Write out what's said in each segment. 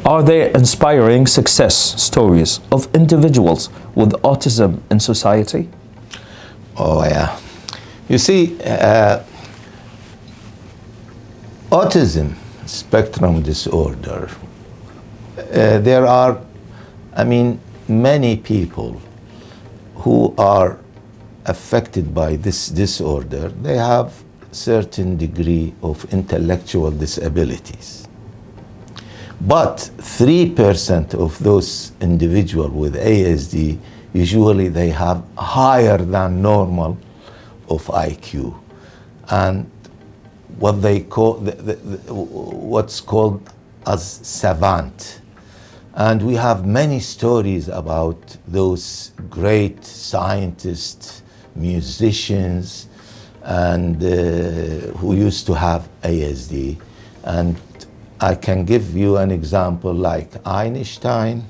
Are there inspiring success stories of individuals with autism in society? Oh, yeah. You see, autism spectrum disorder, there are, many people who are affected by this disorder. They have certain degree of intellectual disabilities. But 3% of those individuals with ASD, usually they have higher than normal of IQ. And what they call, what's called as savant. And we have many stories about those great scientists, musicians, and who used to have ASD. And I can give you an example like Einstein,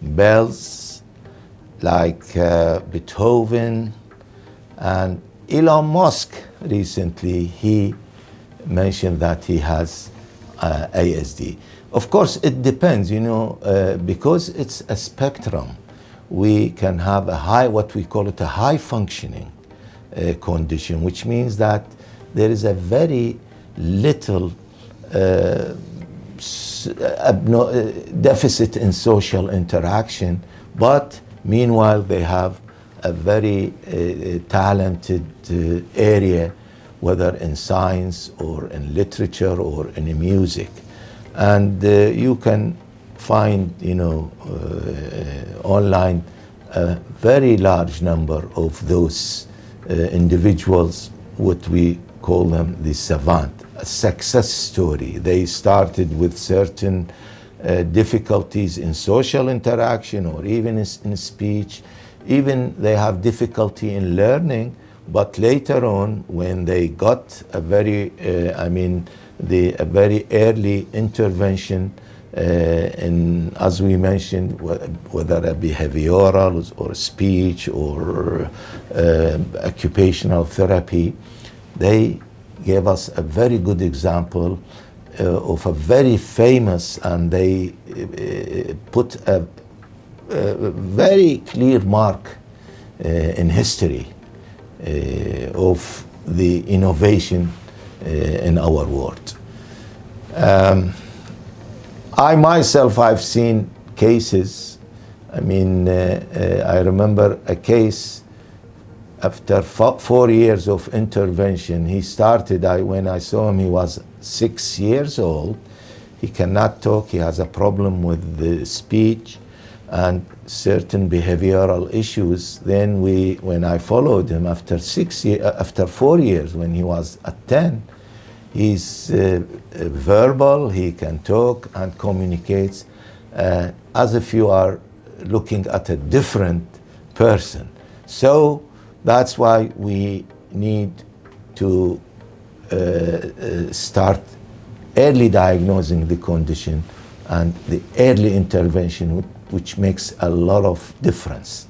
Bells, like Beethoven, and Elon Musk recently, he mentioned that he has ASD. Of course, it depends, because it's a spectrum. We can have a high, what we call it a high functioning condition, which means that there is a very little deficit in social interaction, but meanwhile they have a very talented area, whether in science or in literature or in music. And you can find, online a very large number of those individuals, what we call them the savant, a success story. They started with certain difficulties in social interaction or even in speech. Even they have difficulty in learning, but later on, when they got a very, a very early intervention in, as we mentioned, whether a behavioral or speech or occupational therapy, they gave us a very good example of a very famous, and they put a very clear mark in history of the innovation in our world. I myself, I've seen cases. I remember a case after 4 years of intervention. He started, when I saw him, he was 6 years old. He cannot talk, he has a problem with the speech and certain behavioral issues. Then when I followed him after 4 years, when he was at 10, he's verbal, he can talk and communicates as if you are looking at a different person. So that's why we need to start early diagnosing the condition and the early intervention, which makes a lot of difference.